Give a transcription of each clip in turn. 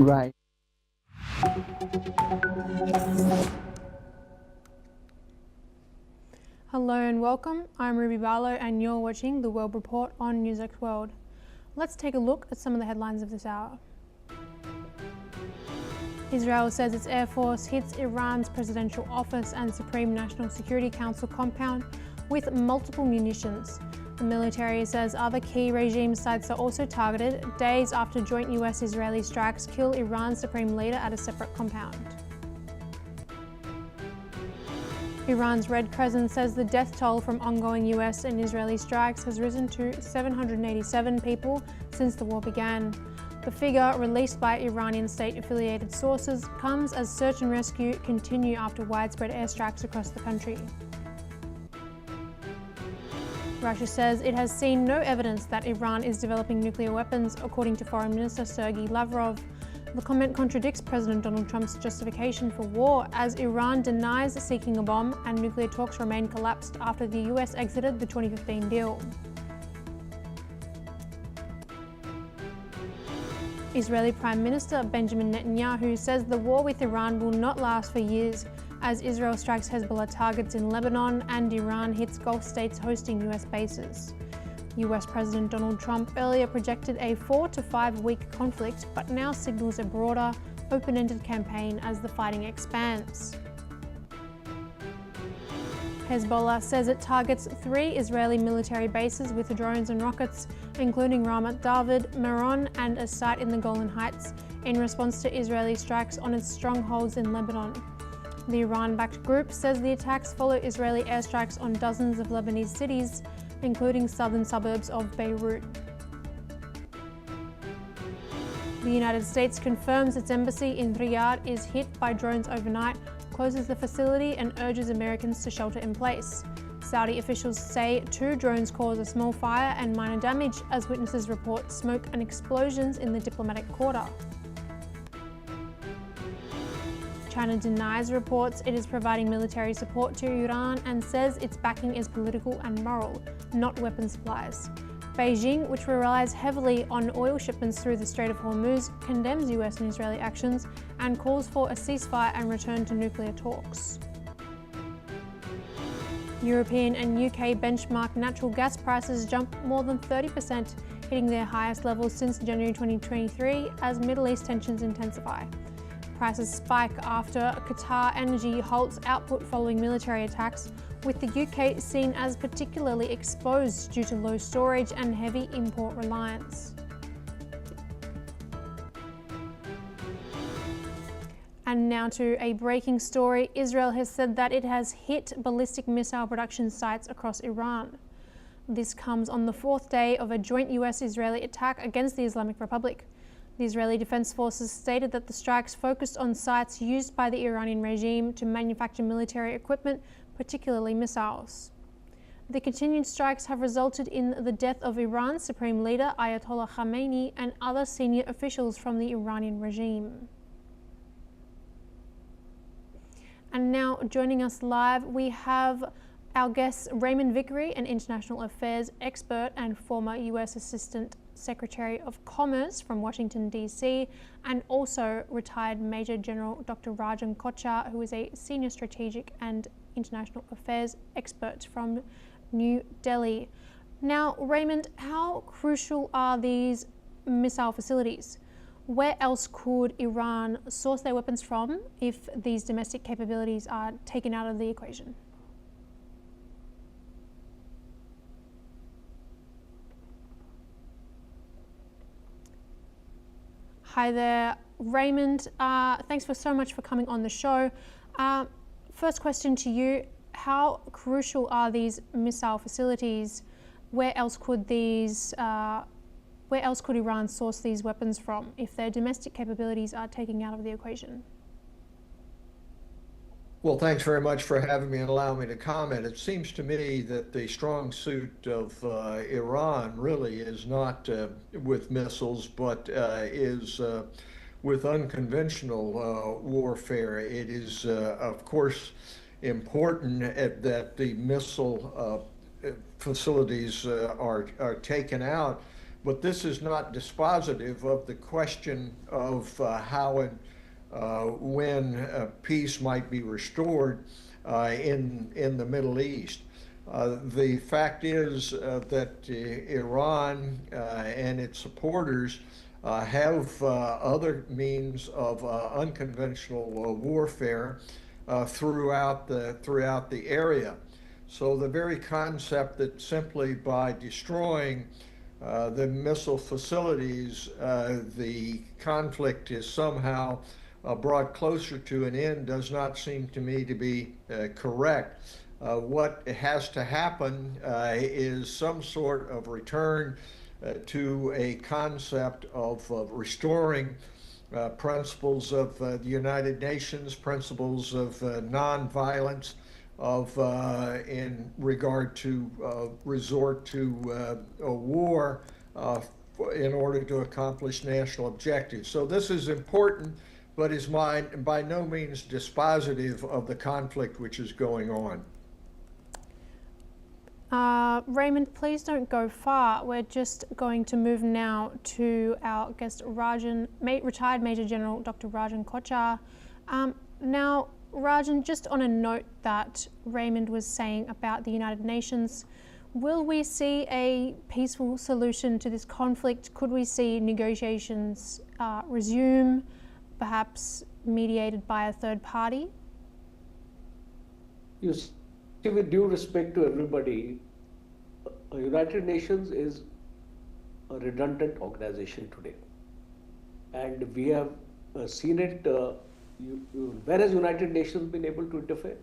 Right. Hello and welcome. I'm Ruby Barlow and you're watching The World Report on NewsX World. Let's take a look at some of the headlines of this hour. Israel says its air force hits Iran's presidential office and Supreme National Security Council compound with multiple munitions. The military says other key regime sites are also targeted days after joint US-Israeli strikes kill Iran's supreme leader at a separate compound. Iran's Red Crescent says the death toll from ongoing US and Israeli strikes has risen to 787 people since the war began. The figure, released by Iranian state-affiliated sources, comes as search and rescue continue after widespread airstrikes across the country. Russia says it has seen no evidence that Iran is developing nuclear weapons, according to Foreign Minister Sergei Lavrov. The comment contradicts President Donald Trump's justification for war, as Iran denies seeking a bomb and nuclear talks remain collapsed after the US exited the 2015 deal. Israeli Prime Minister Benjamin Netanyahu says the war with Iran will not last for years, as Israel strikes Hezbollah targets in Lebanon and Iran hits Gulf states hosting US bases. US President Donald Trump earlier projected a 4 to 5 week conflict, but now signals a broader, open-ended campaign as the fighting expands. Hezbollah says it targets 3 Israeli military bases with drones and rockets, including Ramat David, Meron, and a site in the Golan Heights, in response to Israeli strikes on its strongholds in Lebanon. The Iran-backed group says the attacks follow Israeli airstrikes on dozens of Lebanese cities, including southern suburbs of Beirut. The United States confirms its embassy in Riyadh is hit by drones overnight, closes the facility and urges Americans to shelter in place. Saudi officials say 2 drones caused a small fire and minor damage, as witnesses report smoke and explosions in the diplomatic quarter. China denies reports it is providing military support to Iran and says its backing is political and moral, not weapon supplies. Beijing, which relies heavily on oil shipments through the Strait of Hormuz, condemns US and Israeli actions and calls for a ceasefire and return to nuclear talks. European and UK benchmark natural gas prices jumped more than 30%, hitting their highest levels since January 2023 as Middle East tensions intensify. Prices spike after Qatar Energy halts output following military attacks, with the UK seen as particularly exposed due to low storage and heavy import reliance. And now to a breaking story. Israel has said that it has hit ballistic missile production sites across Iran. This comes on the 4th day of a joint US-Israeli attack against the Islamic Republic. The Israeli Defense Forces stated that the strikes focused on sites used by the Iranian regime to manufacture military equipment, particularly missiles. The continued strikes have resulted in the death of Iran's supreme leader Ayatollah Khamenei and other senior officials from the Iranian regime. And now joining us live, we have our guest Raymond Vickery, an international affairs expert and former US Assistant Secretary of Commerce from Washington, D.C., and also retired Major General Dr. Rajan Kochhar, who is a senior strategic and international affairs expert from New Delhi. Now, Raymond, how crucial are these missile facilities? Where else could Iran source their weapons from if these domestic capabilities are taken out of the equation? Hi there, Raymond. Thanks so much for coming on the show. First question to you, how crucial are these missile facilities? Where else could Iran source these weapons from if their domestic capabilities are taken out of the equation? Well, thanks very much for having me and allowing me to comment. It seems to me that the strong suit of Iran really is not with missiles, but is with unconventional warfare. It is, of course, important that the missile facilities are taken out, But this is not dispositive of the question of how and when peace might be restored in the Middle East. The fact is that Iran and its supporters have other means of unconventional warfare throughout the area. So the very concept that simply by destroying the missile facilities, the conflict is somehow brought closer to an end does not seem to me to be correct. What has to happen is some sort of return to a concept of restoring principles of the United Nations, principles of nonviolence, of in regard to resort to a war in order to accomplish national objectives. So this is important, but is by no means dispositive of the conflict which is going on. Raymond, please don't go far. We're just going to move now to our guest, retired Major General Dr. Rajan Kochhar. Now, Rajan, just on a note that Raymond was saying about the United Nations, will we see a peaceful solution to this conflict? Could we see negotiations resume, perhaps mediated by a third party? You see, with due respect to everybody, United Nations is a redundant organization today. And we have seen it, where has United Nations been able to interfere?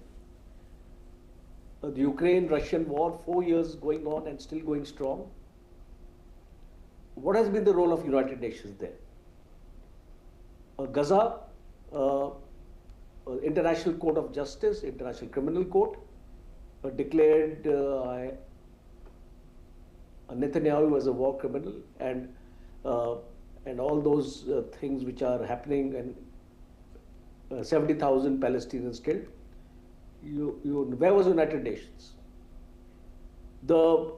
The Ukraine-Russian war, 4 years going on and still going strong. What has been the role of United Nations there? Gaza, International Court of Justice, International Criminal Court, declared Netanyahu as a war criminal, and all those things which are happening, and 70,000 Palestinians killed. Where was United Nations? A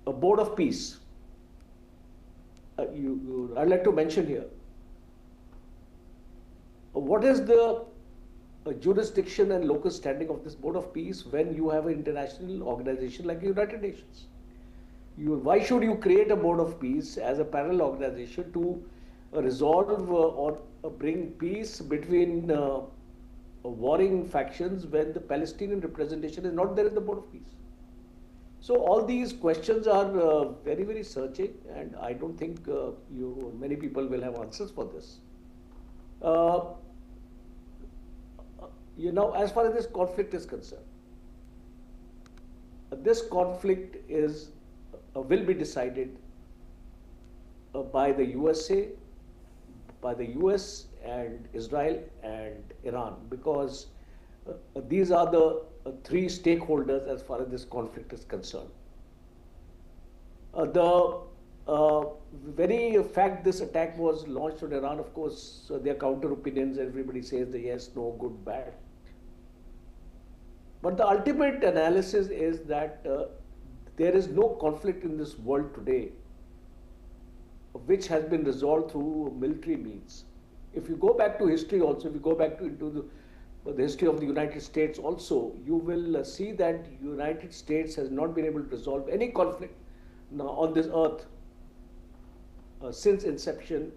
Board of Peace. I'd like to mention here. What is the jurisdiction and local standing of this Board of Peace when you have an international organization like the United Nations? Why should you create a Board of Peace as a parallel organization to resolve or bring peace between warring factions when the Palestinian representation is not there in the Board of Peace? So all these questions are very, very searching, and I don't think many people will have answers for this. As far as this conflict is concerned, this conflict will be decided by the USA, by the US and Israel and Iran, because these are the three stakeholders as far as this conflict is concerned. The very fact this attack was launched on Iran, of course, there are counter opinions. Everybody says the yes, no, good, bad. But the ultimate analysis is that there is no conflict in this world today which has been resolved through military means. If you go back to history also, if you go back into the history of the United States also, you will see that United States has not been able to resolve any conflict on this earth since inception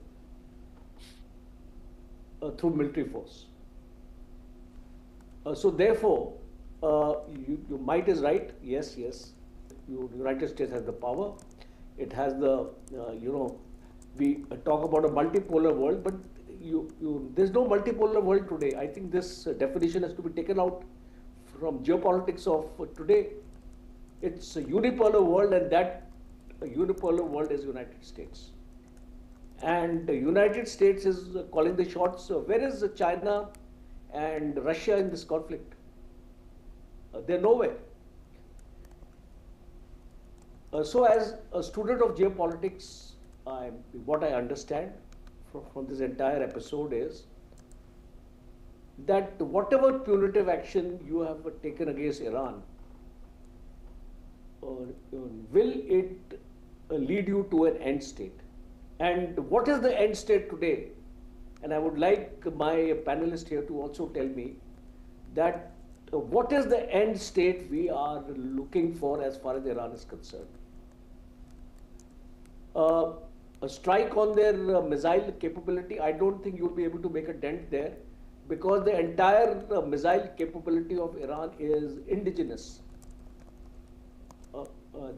through military force. So therefore, your might is right. Yes. United States has the power. It has the, we talk about a multipolar world, but there's no multipolar world today. I think this definition has to be taken out from geopolitics of today. It's a unipolar world, and that unipolar world is United States. And the United States is calling the shots. Where is China and Russia in this conflict? They're nowhere. So as a student of geopolitics, what I understand from this entire episode is that whatever punitive action you have taken against Iran, will it lead you to an end state. And what is the end state today? And I would like my panelist here to also tell me that what is the end state we are looking for as far as Iran is concerned. A strike on their missile capability, I don't think you'll be able to make a dent there, because the entire missile capability of Iran is indigenous.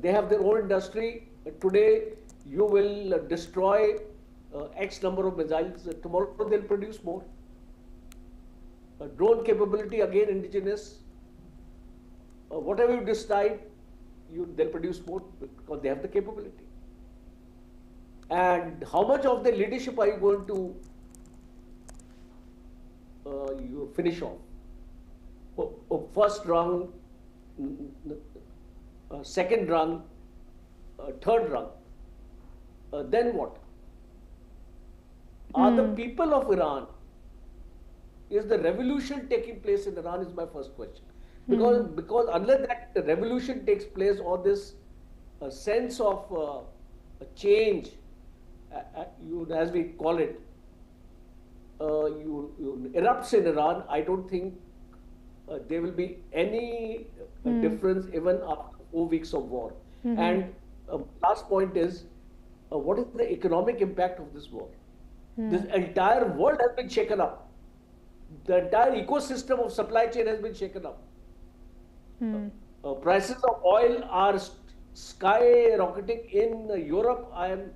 They have their own industry. Today, you will destroy X number of missiles. Tomorrow, they'll produce more. Drone capability, again indigenous. Whatever you decide, they'll produce more because they have the capability. And how much of the leadership are you going to you finish off? First rung, second rung, third rung. Then what? Are the people of Iran, is the revolution taking place in Iran is my first question. Because unless that revolution takes place, or this sense of change, as we call it, erupts in Iran, I don't think there will be any difference even after 4 weeks of war. And last point is, what is the economic impact of this war? This entire world has been shaken up. The entire ecosystem of supply chain has been shaken up. Prices of oil are skyrocketing in Europe. I am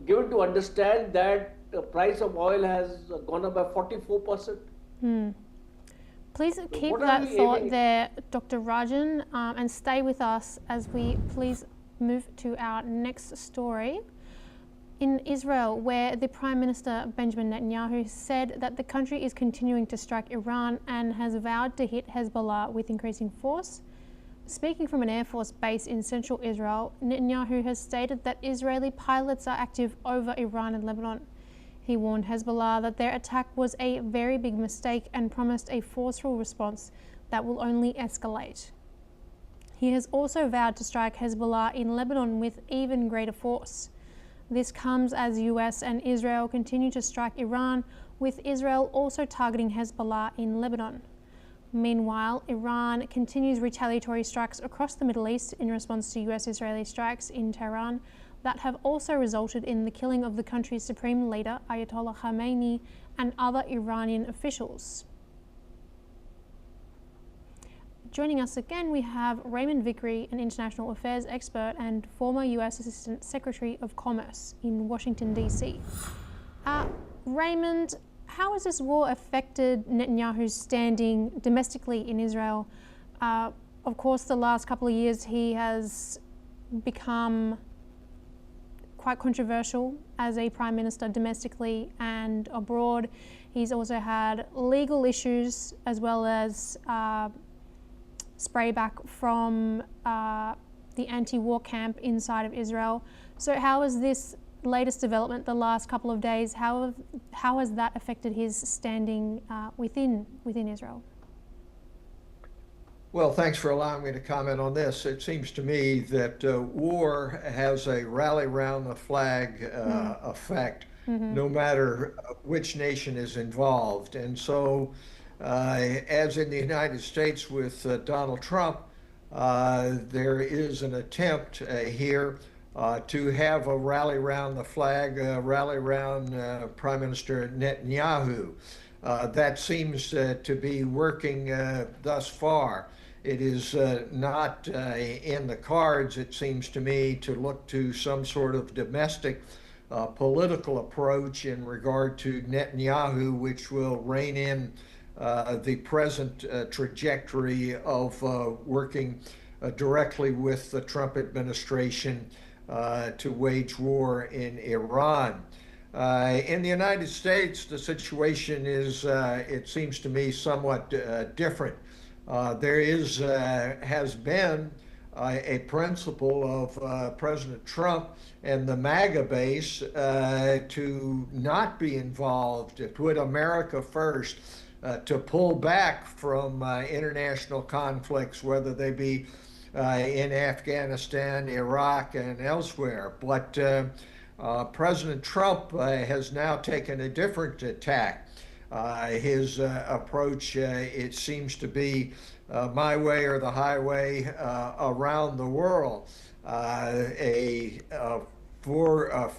given to understand that the price of oil has gone up by 44%. Please keep that thought there, Dr. Rajan, and stay with us as we please move to our next story. In Israel, where the Prime Minister Benjamin Netanyahu said that the country is continuing to strike Iran and has vowed to hit Hezbollah with increasing force. Speaking from an Air Force base in central Israel, Netanyahu has stated that Israeli pilots are active over Iran and Lebanon. He warned Hezbollah that their attack was a very big mistake and promised a forceful response that will only escalate. He has also vowed to strike Hezbollah in Lebanon with even greater force. This comes as US and Israel continue to strike Iran, with Israel also targeting Hezbollah in Lebanon. Meanwhile, Iran continues retaliatory strikes across the Middle East in response to US-Israeli strikes in Tehran that have also resulted in the killing of the country's supreme leader, Ayatollah Khamenei, and other Iranian officials. Joining us again, we have Raymond Vickery, an international affairs expert and former US Assistant Secretary of Commerce in Washington, D.C. Raymond, how has this war affected Netanyahu's standing domestically in Israel? Of course, the last couple of years he has become quite controversial as a prime minister domestically and abroad. He's also had legal issues as well as sprayback from the anti-war camp inside of Israel. So how has this latest development the last couple of days, how has that affected his standing within Israel? Well, thanks for allowing me to comment on this. It seems to me that war has a rally round the flag effect, no matter which nation is involved. And so, as in the United States with Donald Trump, there is an attempt here to have a rally round the flag, rally round Prime Minister Netanyahu. That seems to be working thus far. It is not in the cards, it seems to me, to look to some sort of domestic political approach in regard to Netanyahu, which will rein in the present trajectory of working directly with the Trump administration to wage war in Iran. In the United States, the situation is, it seems to me, somewhat different. There has been a principle of President Trump and the MAGA base to not be involved, to put America first, to pull back from international conflicts, whether they be in Afghanistan, Iraq, and elsewhere. But President Trump has now taken a different tack. His approach, it seems to be my way or the highway around the world,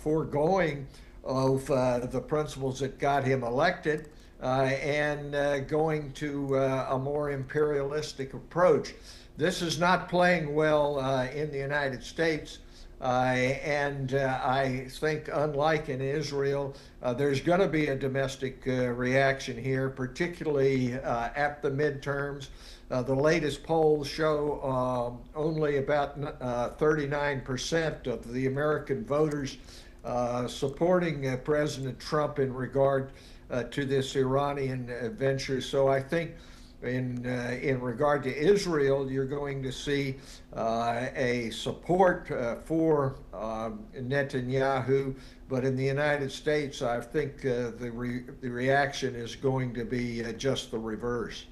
foregoing of the principles that got him elected and going to a more imperialistic approach. This is not playing well in the United States. And I think, unlike in Israel, there's going to be a domestic reaction here, particularly at the midterms. The latest polls show only about 39% of the American voters supporting President Trump in regard to this Iranian venture. So I think in regard to Israel, you're going to see a support for Netanyahu, but in the United States, I think the reaction is going to be just the reverse.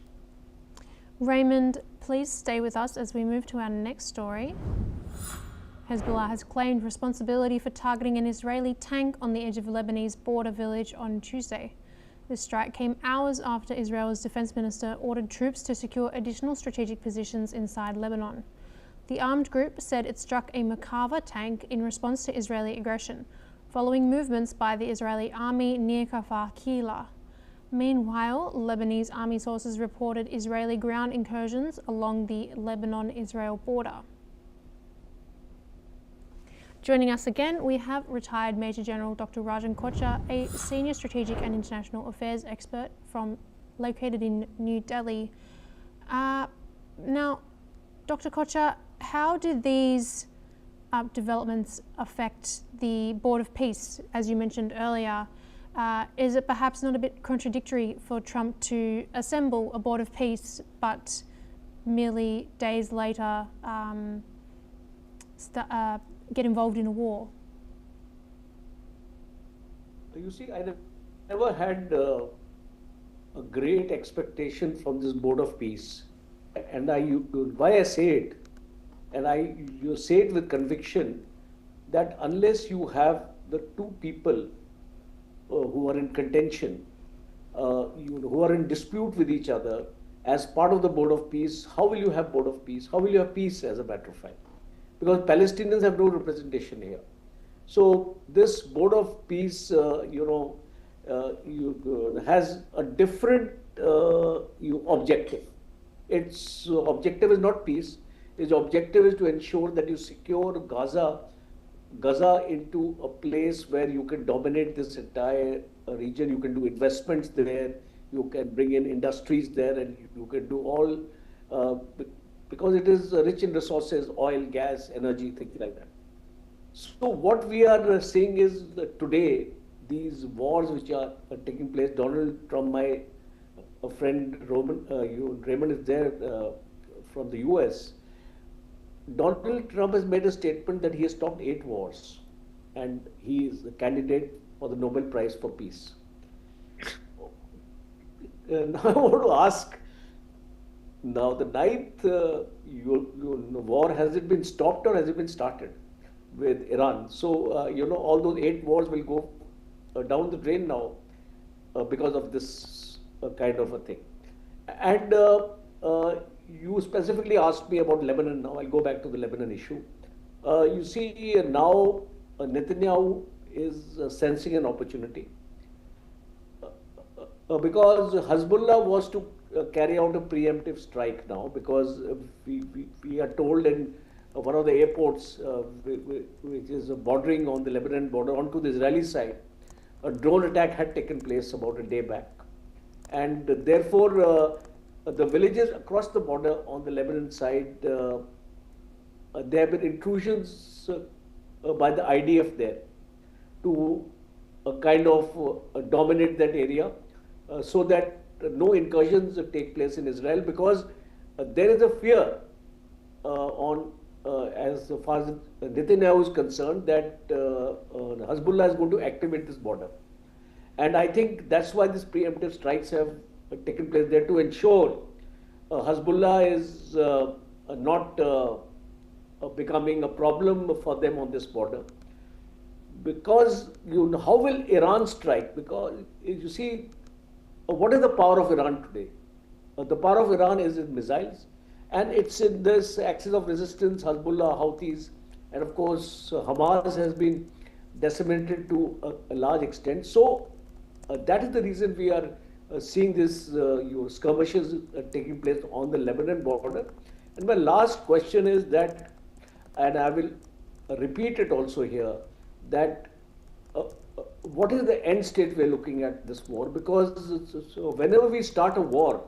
Raymond, please stay with us as we move to our next story. Hezbollah has claimed responsibility for targeting an Israeli tank on the edge of Lebanese border village on Tuesday. This strike came hours after Israel's defense minister ordered troops to secure additional strategic positions inside Lebanon. The armed group said it struck a Merkava tank in response to Israeli aggression, following movements by the Israeli army near Kafar Kila. Meanwhile, Lebanese army sources reported Israeli ground incursions along the Lebanon-Israel border. Joining us again, we have retired Major General Dr. Rajan Kochhar, a senior strategic and international affairs expert located in New Delhi. Now, Dr. Kochhar, how do these developments affect the Board of Peace, as you mentioned earlier? Is it perhaps not a bit contradictory for Trump to assemble a Board of Peace, but merely days later get involved in a war? You see, I never had a great expectation from this Board of Peace, and why I say it, and you say it with conviction, that unless you have the two people who are in contention, who are in dispute with each other as part of the Board of Peace, how will you have Board of Peace? How will you have peace, as a matter of fact? Because Palestinians have no representation here. So this Board of Peace, has a different objective. Its objective is not peace. Its objective is to ensure that you secure Gaza into a place where you can dominate this entire region. You can do investments there. You can bring in industries there, and you can do all. Because it is rich in resources, oil, gas, energy, things like that. So what we are seeing is that today, these wars which are taking place, Donald Trump, my friend Raymond is there from the US. Donald Trump has made a statement that he has stopped 8 wars, and he is a candidate for the Nobel Prize for Peace. Now I want to ask, now the 9th war, has it been stopped or has it been started with Iran? So, all those 8 wars will go down the drain now because of this kind of a thing. And you specifically asked me about Lebanon now. I'll go back to the Lebanon issue. You see, now Netanyahu is sensing an opportunity because Hezbollah was to carry out a preemptive strike now, because we are told in one of the airports which is bordering on the Lebanon border onto the Israeli side, a drone attack had taken place about a day back, and therefore the villages across the border on the Lebanon side, there have been intrusions by the IDF there to kind of dominate that area, so that no incursions take place in Israel, because there is a fear as far as Netanyahu is concerned, that Hezbollah is going to activate this border. And I think that's why these preemptive strikes have taken place there, to ensure Hezbollah is not becoming a problem for them on this border. Because how will Iran strike? Because you see, what is the power of Iran today? The power of Iran is in missiles, and it's in this axis of resistance, Hezbollah, Houthis, and of course Hamas has been decimated to a large extent. So that is the reason we are seeing this skirmishes taking place on the Lebanon border. And my last question is that, and I will repeat it also here, that what is the end state we're looking at this war? Because so whenever we start a war,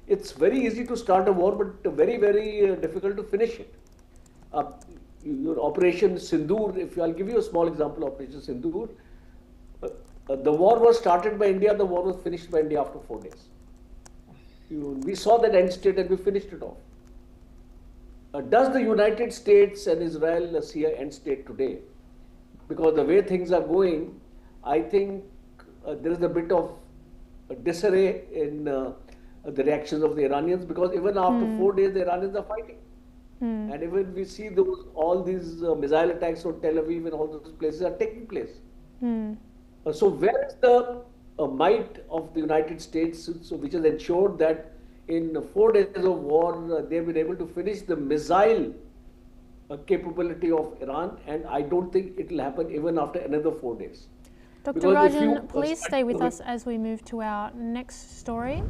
it's very easy to start a war, but very, very difficult to finish it. Your Operation Sindoor, I'll give you a small example of Operation Sindoor. The war was started by India, the war was finished by India after 4 days. We saw that end state and we finished it off. Does the United States and Israel see an end state today? Because the way things are going, I think there is a bit of disarray in the reactions of the Iranians, because even after 4 days, the Iranians are fighting. And even we see all these missile attacks on Tel Aviv and all those places are taking place. So where is the might of the United States, which has ensured that in 4 days of war, they've been able to finish the missile capability of Iran, and I don't think it will happen even after another 4 days. Dr. Rajan, please stay with us as we move to our next story.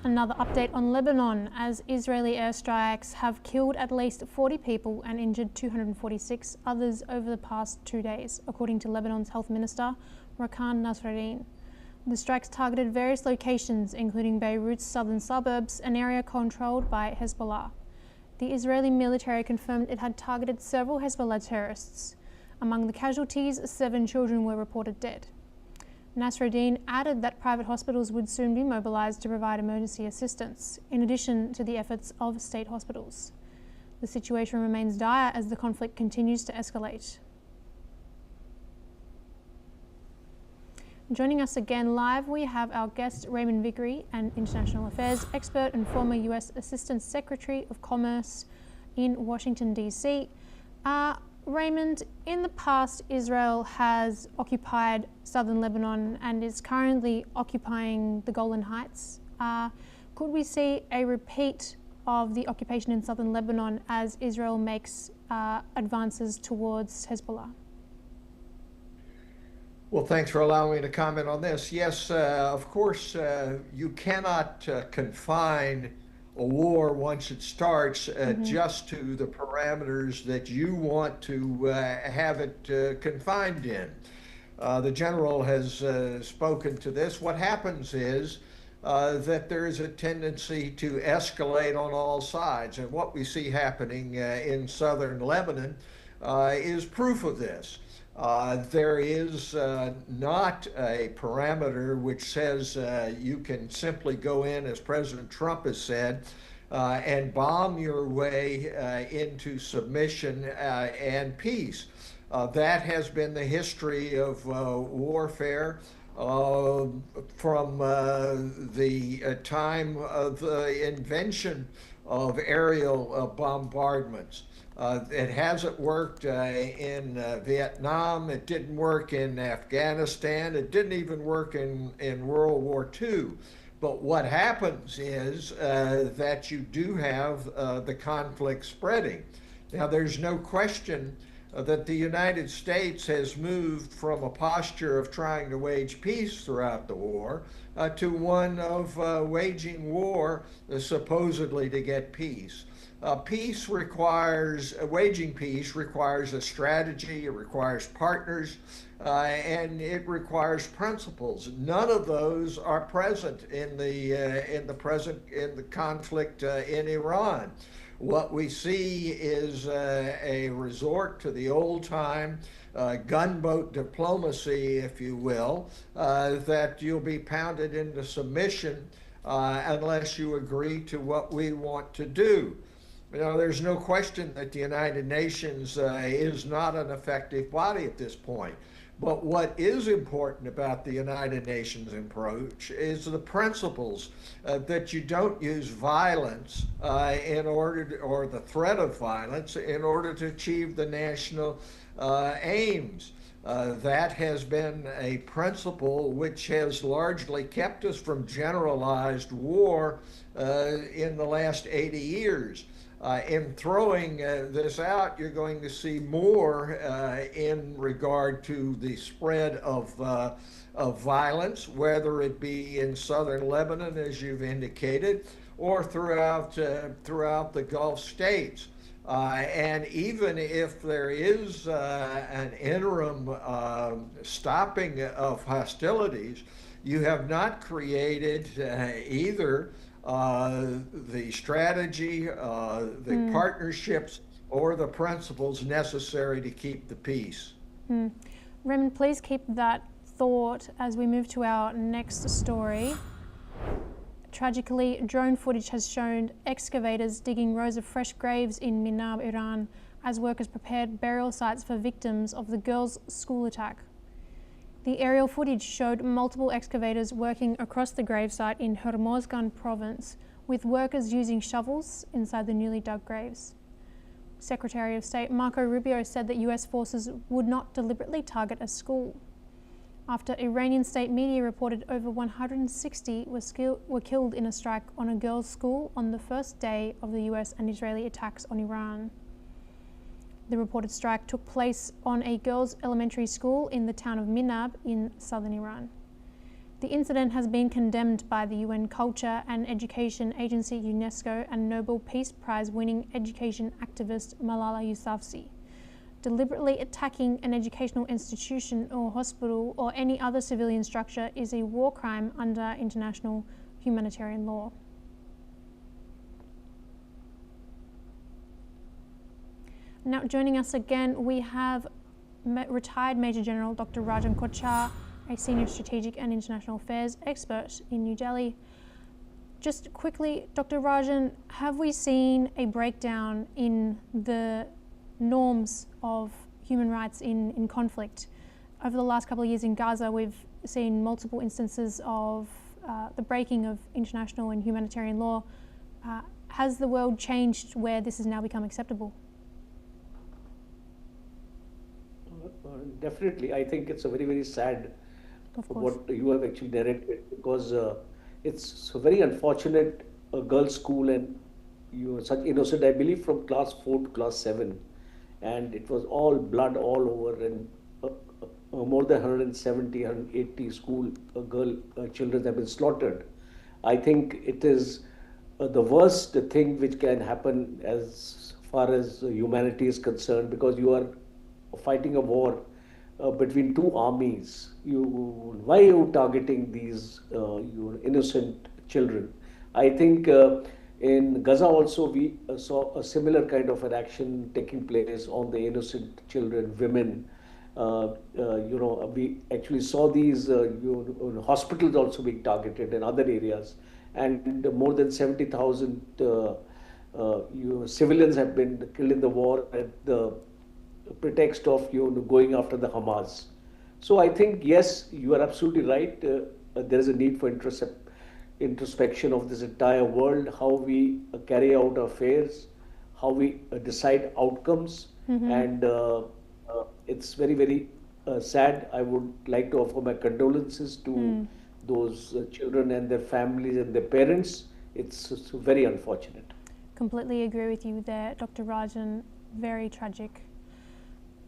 Another update on Lebanon, as Israeli airstrikes have killed at least 40 people and injured 246 others over the past 2 days, according to Lebanon's health minister, Rakan Nasreddin. The strikes targeted various locations, including Beirut's southern suburbs, an area controlled by Hezbollah. The Israeli military confirmed it had targeted several Hezbollah terrorists. Among the casualties, 7 children were reported dead. Nasreddin added that private hospitals would soon be mobilized to provide emergency assistance, in addition to the efforts of state hospitals. The situation remains dire as the conflict continues to escalate. Joining us again live, we have our guest Raymond Vickery, an international affairs expert and former US Assistant Secretary of Commerce in Washington, D.C. Raymond, in the past, Israel has occupied southern Lebanon and is currently occupying the Golan Heights. Could we see a repeat of the occupation in southern Lebanon as Israel makes advances towards Hezbollah? Well, thanks for allowing me to comment on this. Yes, of course, you cannot confine a war once it starts just to the parameters that you want to have it confined in. The general has spoken to this. What happens is that there is a tendency to escalate on all sides, and what we see happening in southern Lebanon is proof of this. There is not a parameter which says you can simply go in, as President Trump has said, and bomb your way into submission and peace. That has been the history of warfare from the time of the invention of aerial bombardments. It hasn't worked in Vietnam. It didn't work in Afghanistan. It didn't even work in World War II. But what happens is that you do have the conflict spreading. Now, there's no question that the United States has moved from a posture of trying to wage peace throughout the war to one of waging war supposedly to get peace. Waging peace requires a strategy, it requires partners, and it requires principles. None of those are present in the conflict in Iran. What we see is a resort to the old-time gunboat diplomacy, if you will, that you'll be pounded into submission unless you agree to what we want to do. You know, there's no question that the United Nations is not an effective body at this point. But what is important about the United Nations approach is the principles that you don't use violence or the threat of violence in order to achieve the national aims. That has been a principle which has largely kept us from generalized war in the last 80 years. In throwing this out, you're going to see more in regard to the spread of violence, whether it be in southern Lebanon, as you've indicated, or throughout the Gulf states. And even if there is an interim stopping of hostilities, you have not created either the strategy, the partnerships, or the principles necessary to keep the peace. Raymond, please keep that thought as we move to our next story. Tragically, drone footage has shown excavators digging rows of fresh graves in Minab, Iran, as workers prepared burial sites for victims of the girls' school attack. The aerial footage showed multiple excavators working across the gravesite in Hormozgan province, with workers using shovels inside the newly dug graves. Secretary of State Marco Rubio said that US forces would not deliberately target a school, after Iranian state media reported over 160 were killed in a strike on a girls' school on the first day of the US and Israeli attacks on Iran. The reported strike took place on a girls' elementary school in the town of Minab in southern Iran. The incident has been condemned by the UN Culture and Education Agency, UNESCO, and Nobel Peace Prize winning education activist Malala Yousafzai. Deliberately attacking an educational institution or hospital or any other civilian structure is a war crime under international humanitarian law. Now, joining us again, we have retired Major General Dr. Rajan Kochhar, a senior strategic and international affairs expert in New Delhi. Just quickly, Dr. Rajan, have we seen a breakdown in the norms of human rights in conflict? Over the last couple of years in Gaza, we've seen multiple instances of the breaking of international and humanitarian law. Has the world changed where this has now become acceptable? Definitely. I think it's a very, very sad what you have actually narrated, because it's a very unfortunate girls' school, and you are such innocent, I believe from class 4 to class 7, and it was all blood all over, and more than 170, 180 school children have been slaughtered. I think it is the worst thing which can happen as far as humanity is concerned, because you are fighting a war between two armies. Why are you targeting these innocent children? I think in Gaza also we saw a similar kind of an action taking place on the innocent children, women. We actually saw these hospitals also being targeted in other areas, and more than 70,000 civilians have been killed in the war at the pretext of going after the Hamas. So I think, yes, you are absolutely right. There is a need for introspection of this entire world, how we carry out our affairs, how we decide outcomes, and it's very, very sad. I would like to offer my condolences to those children and their families and their parents. It's very unfortunate. Completely agree with you there, Dr. Rajan. Very tragic.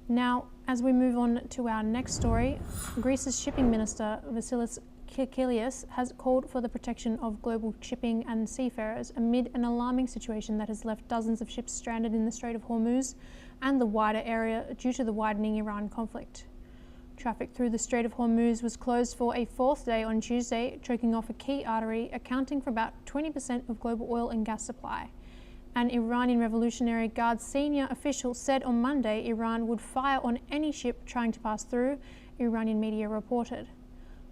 Now, as we move on to our next story, Greece's shipping minister, Vasilis Kikilias, has called for the protection of global shipping and seafarers amid an alarming situation that has left dozens of ships stranded in the Strait of Hormuz and the wider area due to the widening Iran conflict. Traffic through the Strait of Hormuz was closed for a fourth day on Tuesday, choking off a key artery accounting for about 20% of global oil and gas supply. An Iranian Revolutionary Guard senior official said on Monday Iran would fire on any ship trying to pass through, Iranian media reported.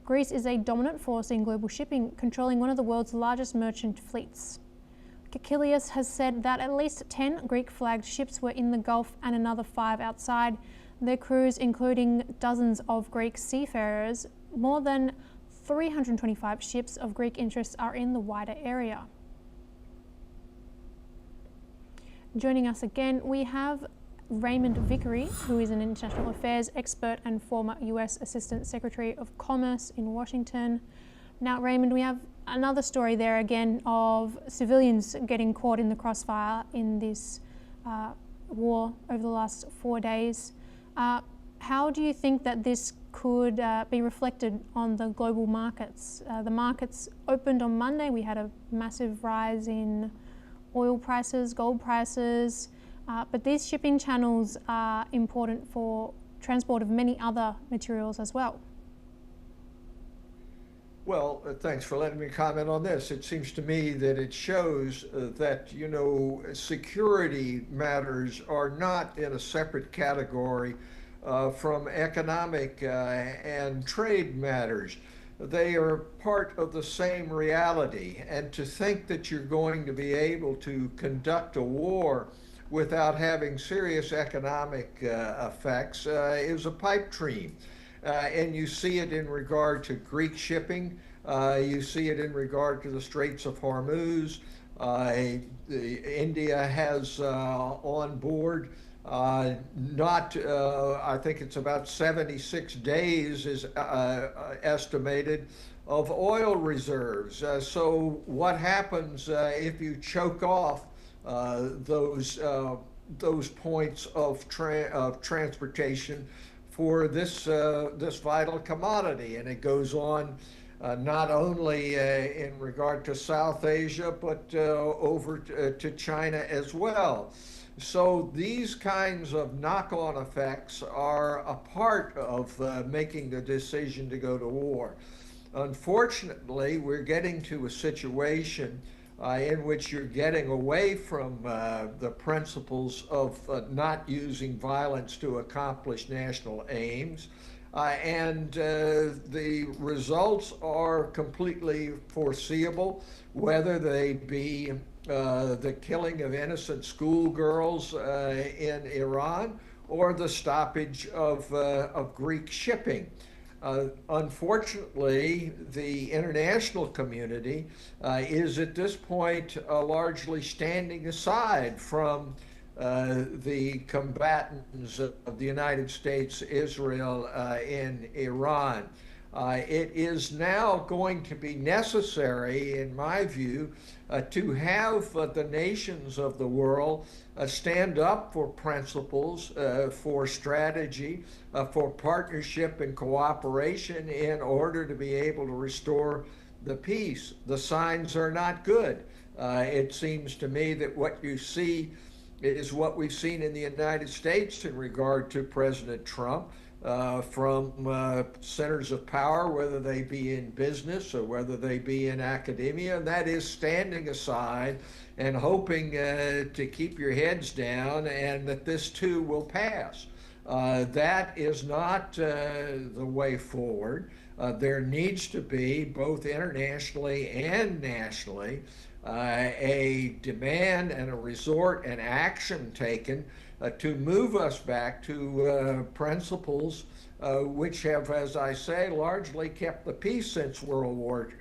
Greece is a dominant force in global shipping, controlling one of the world's largest merchant fleets. Kikilias has said that at least 10 Greek-flagged ships were in the Gulf and another 5 outside. Their crews, including dozens of Greek seafarers, more than 325 ships of Greek interests are in the wider area. Joining us again, we have Raymond Vickery, who is an international affairs expert and former US Assistant Secretary of Commerce in Washington. Now, Raymond, we have another story there again of civilians getting caught in the crossfire in this war over the last 4 days. How do you think that this could be reflected on the global markets? The markets opened on Monday. We had a massive rise in oil prices, gold prices, but these shipping channels are important for transport of many other materials as well. Well, thanks for letting me comment on this. It seems to me that it shows that, security matters are not in a separate category from economic and trade matters. They are part of the same reality. And to think that you're going to be able to conduct a war without having serious economic effects is a pipe dream. And you see it in regard to Greek shipping. You see it in regard to the Straits of Hormuz. India has on board I think it's about 76 days is estimated of oil reserves. So what happens if you choke off those points of transportation for this vital commodity? And it goes on not only in regard to South Asia, but over to China as well. So these kinds of knock-on effects are a part of making the decision to go to war. Unfortunately, we're getting to a situation in which you're getting away from the principles of not using violence to accomplish national aims. And the results are completely foreseeable, whether they be the killing of innocent schoolgirls in Iran or the stoppage of Greek shipping. Unfortunately, the international community is at this point largely standing aside from the combatants of the United States, Israel, in Iran. It is now going to be necessary, in my view, to have the nations of the world stand up for principles, for strategy, for partnership and cooperation in order to be able to restore the peace. The signs are not good. It seems to me that what you see is what we've seen in the United States in regard to President Trump. From centers of power, whether they be in business or whether they be in academia, and that is standing aside and hoping to keep your heads down and that this too will pass. That is not the way forward. There needs to be, both internationally and nationally, a demand and a resort and action taken to move us back to principles which have, as I say, largely kept the peace since World War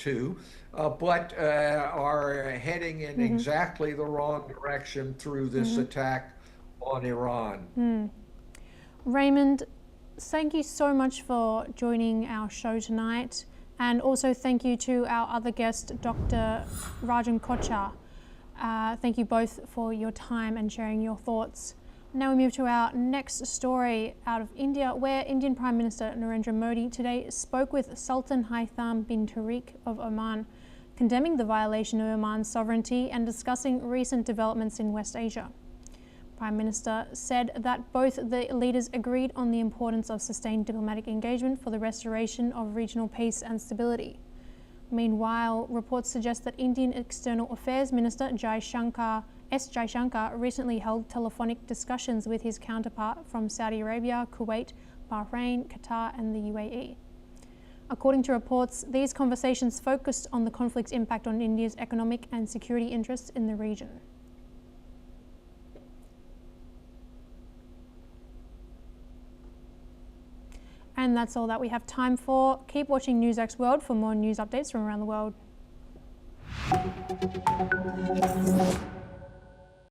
II, but are heading in exactly the wrong direction through this attack on Iran. Raymond, thank you so much for joining our show tonight. And also thank you to our other guest, Dr. Rajan Kochhar. Thank you both for your time and sharing your thoughts. Now we move to our next story out of India, where Indian Prime Minister Narendra Modi today spoke with Sultan Haitham bin Tariq of Oman, condemning the violation of Oman's sovereignty and discussing recent developments in West Asia. Prime Minister said that both the leaders agreed on the importance of sustained diplomatic engagement for the restoration of regional peace and stability. Meanwhile, reports suggest that Indian External Affairs Minister S. Jaishankar recently held telephonic discussions with his counterpart from Saudi Arabia, Kuwait, Bahrain, Qatar, and the UAE. According to reports, these conversations focused on the conflict's impact on India's economic and security interests in the region. And that's all that we have time for. Keep watching NewsX World for more news updates from around the world.